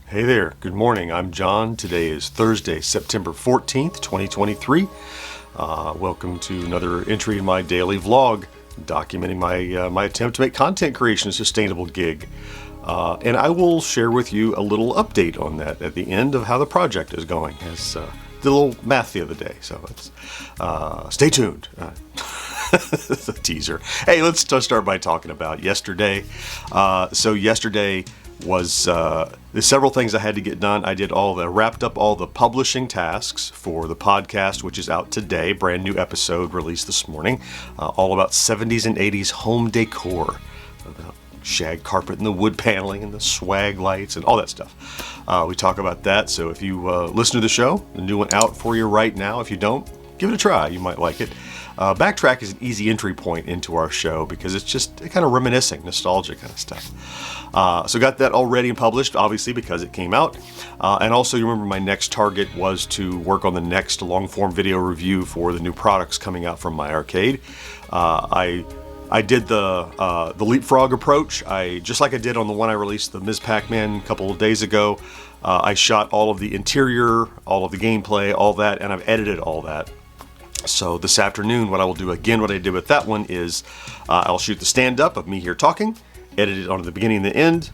Hey there, good morning. I'm John. Today is Thursday, September 14th, 2023. Welcome to another entry in my daily vlog documenting my attempt to make content creation a sustainable gig. And I will share with you a little update on that at the end of how the project is going. As did a little math the other day, so it's, stay tuned. It's a teaser. Hey, let's start by talking about yesterday. So yesterday was there's several things I had to get done. I wrapped up all the publishing tasks for the podcast, which is out today. Brand new episode released this morning, all about 70s and 80s home decor, the shag carpet and the wood paneling and the swag lights and all that stuff. We talk about that. So if you listen to the show, the new one out for you right now. If you don't, give it a try. You might like it. Backtrack is an easy entry point into our show because it's just kind of reminiscing, nostalgic kind of stuff. So got that already and published, obviously, because it came out. And also, you remember my next target was to work on the next long-form video review for the new products coming out from my arcade. I did the leapfrog approach. Just like I did on the one I released, the Ms. Pac-Man, a couple of days ago. I shot all of the interior, all of the gameplay, all that, and I've edited all that. So this afternoon, what I will do again, what I did with that one is I'll shoot the stand-up of me here talking, edit it onto the beginning and the end,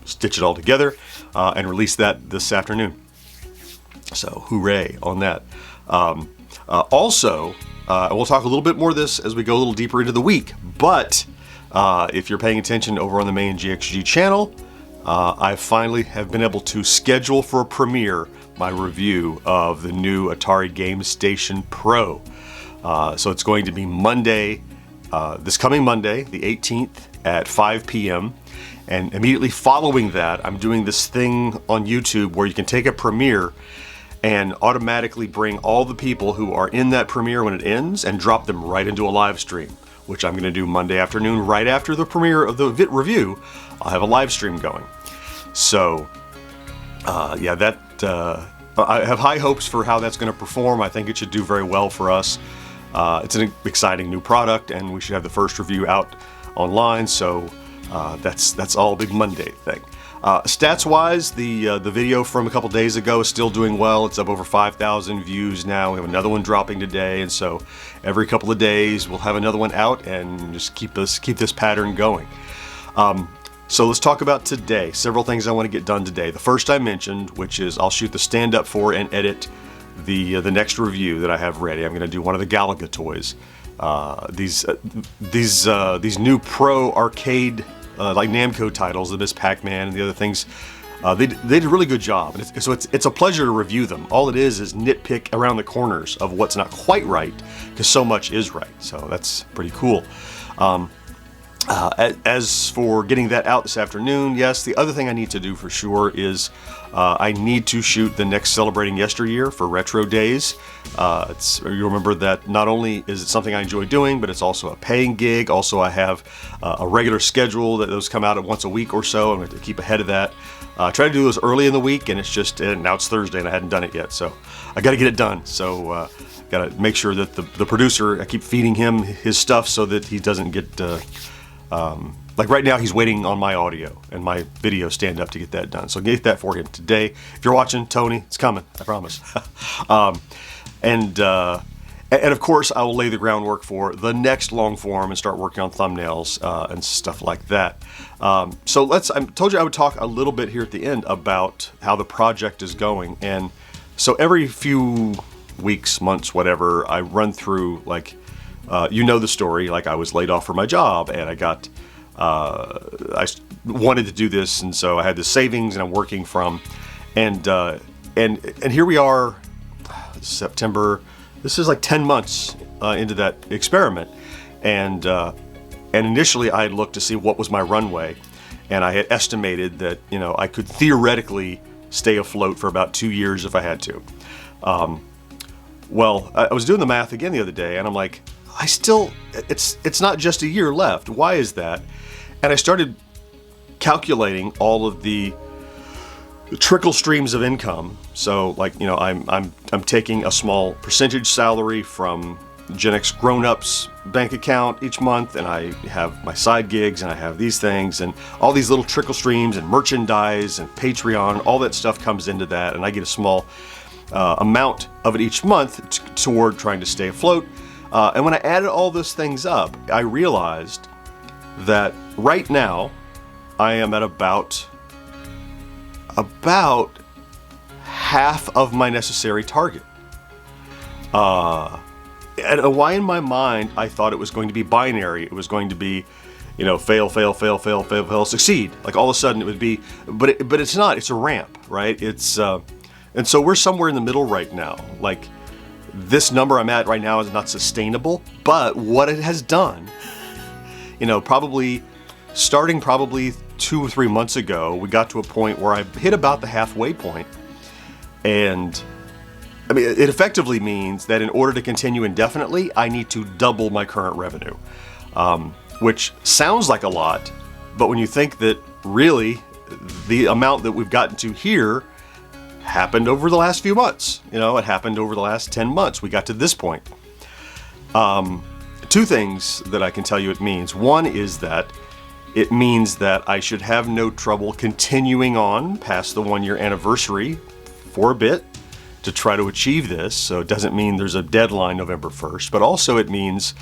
stitch it all together, and release that this afternoon. So hooray on that. Also, we'll talk a little bit more of this as we go a little deeper into the week, but if you're paying attention over on the main GXG channel, I finally have been able to schedule for a premiere my review of the new Atari Game Station Pro. So it's going to be Monday, this coming Monday, the 18th at 5 p.m. And immediately following that, I'm doing this thing on YouTube where you can take a premiere and automatically bring all the people who are in that premiere when it ends and drop them right into a live stream, which I'm going to do Monday afternoon right after the premiere of the review. I'll have a live stream going. So, I have high hopes for how that's going to perform. I think it should do very well for us. It's an exciting new product, and we should have the first review out online. So that's all a big Monday thing. Stats-wise, the video from a couple days ago is still doing well. It's up over 5,000 views now. We have another one dropping today, and so every couple of days we'll have another one out and just keep this pattern going. So let's talk about today. Several things I want to get done today. The first I mentioned, which is I'll shoot the stand-up for and edit the next review that I have ready. I'm going to do one of the Galaga toys. These new pro arcade like Namco titles, the Ms. Pac-Man and the other things. They did a really good job. And so it's a pleasure to review them. All it is nitpick around the corners of what's not quite right, because so much is right. So that's pretty cool. As for getting that out this afternoon, yes, the other thing I need to do for sure is I need to shoot the next Celebrating Yesteryear for Retro Days. You remember that not only is it something I enjoy doing, but it's also a paying gig. Also, I have a regular schedule that those come out at once a week or so. I'm going to keep ahead of that. Try to do those early in the week, and now it's Thursday and I hadn't done it yet, so I got to get it done. So got to make sure that the producer, I keep feeding him his stuff so that he doesn't get like right now he's waiting on my audio and my video stand up to get that done. So get that for him today. If you're watching, Tony, it's coming, I promise. And of course I will lay the groundwork for the next long form and start working on thumbnails and stuff like that. So I told you I would talk a little bit here at the end about how the project is going. And so every few weeks, months, whatever, I run through you know the story, like I was laid off from my job and I wanted to do this, and so I had the savings and I'm working from, and here we are, September. This is like 10 months into that experiment, and initially I had looked to see what was my runway, and I had estimated that I could theoretically stay afloat for about 2 years if I had to. Well, I was doing the math again the other day, and I'm like, it's not just a year left. Why is that? And I started calculating all of the trickle streams of income. So I'm taking a small percentage salary from GenXGrownUp's bank account each month, and I have my side gigs, and I have these things, and all these little trickle streams, and merchandise, and Patreon. All that stuff comes into that, and I get a small amount of it each month toward trying to stay afloat. And when I added all those things up, I realized that right now I am at about half of my necessary target. And why in my mind I thought it was going to be binary. It was going to be, fail, fail, fail, fail, fail, fail, succeed. Like all of a sudden it would be, but it's not. It's a ramp, right? And so we're somewhere in the middle right now. Like this number I'm at right now is not sustainable, but what it has done, starting 2 or 3 months ago, we got to a point where I hit about the halfway point. And I mean, it effectively means that in order to continue indefinitely, I need to double my current revenue, which sounds like a lot, but when you think that really the amount that we've gotten to here happened over the last few months, it happened over the last 10 months. We got to this point. 2 things that I can tell you it means. One is that it means that I should have no trouble continuing on past the 1-year anniversary for a bit to try to achieve this. So it doesn't mean there's a deadline November 1st, but also it means,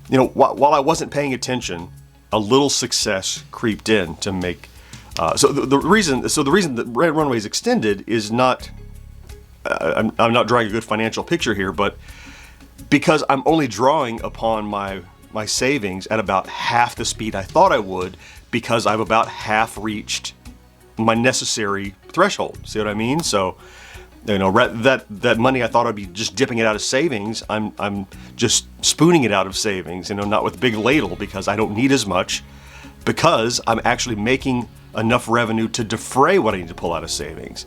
while I wasn't paying attention, a little success creeped in to make. So the reason that Red Runway is extended is not. I'm not drawing a good financial picture here, but because I'm only drawing upon my savings at about half the speed I thought I would, because I've about half reached my necessary threshold. See what I mean? So, that money I thought I'd be just dipping it out of savings, I'm just spooning it out of savings, not with a big ladle, because I don't need as much, because I'm actually making enough revenue to defray what I need to pull out of savings.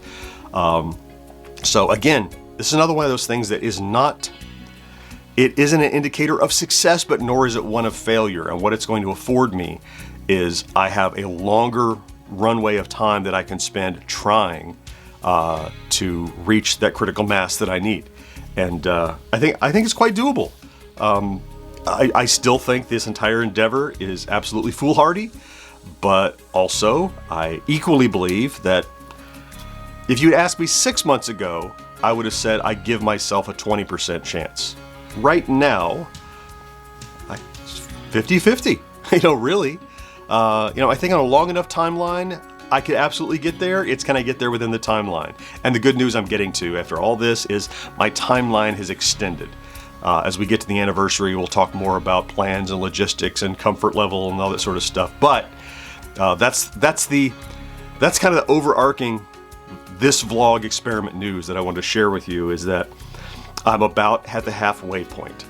So again, this is another one of those things that it isn't an indicator of success, but nor is it one of failure. And what it's going to afford me is I have a longer runway of time that I can spend trying to reach that critical mass that I need. And I think it's quite doable. I still think this entire endeavor is absolutely foolhardy, but also I equally believe that if you'd asked me 6 months ago, I would have said I give myself a 20% chance. Right now, 50-50, really. I think on a long enough timeline, I could absolutely get there. It's can I get there within the timeline? And the good news I'm getting to after all this is my timeline has extended. As we get to the anniversary, we'll talk more about plans and logistics and comfort level and all that sort of stuff. But that's kind of the overarching this vlog experiment news that I wanted to share with you, is that I'm about at the halfway point.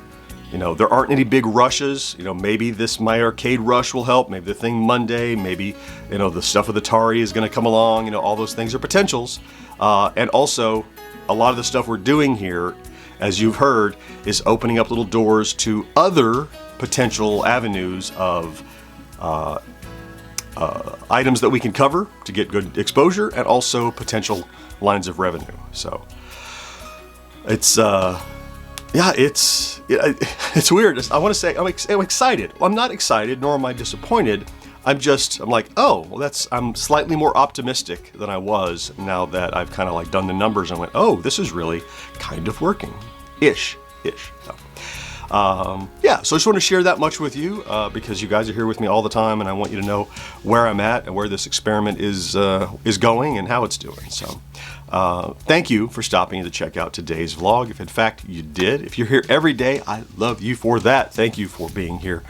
There aren't any big rushes. Maybe my arcade rush will help. Maybe the thing Monday, maybe, the stuff with Atari is going to come along. All those things are potentials. And also, a lot of the stuff we're doing here, as you've heard, is opening up little doors to other potential avenues of items that we can cover to get good exposure, and also potential lines of revenue. So it's weird. I want to say I'm excited. Well, I'm not excited, nor am I disappointed. I'm like, I'm slightly more optimistic than I was now that I've kind of done the numbers and went, this is really kind of working, ish. So, so I just want to share that much with you because you guys are here with me all the time, and I want you to know where I'm at and where this experiment is going and how it's doing. So thank you for stopping in to check out today's vlog. If in fact you did, if you're here every day, I love you for that. Thank you for being here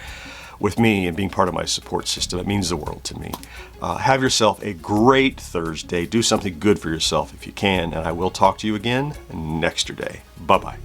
with me and being part of my support system. It means the world to me. Have yourself a great Thursday. Do something good for yourself if you can, and I will talk to you again next day. Bye-bye.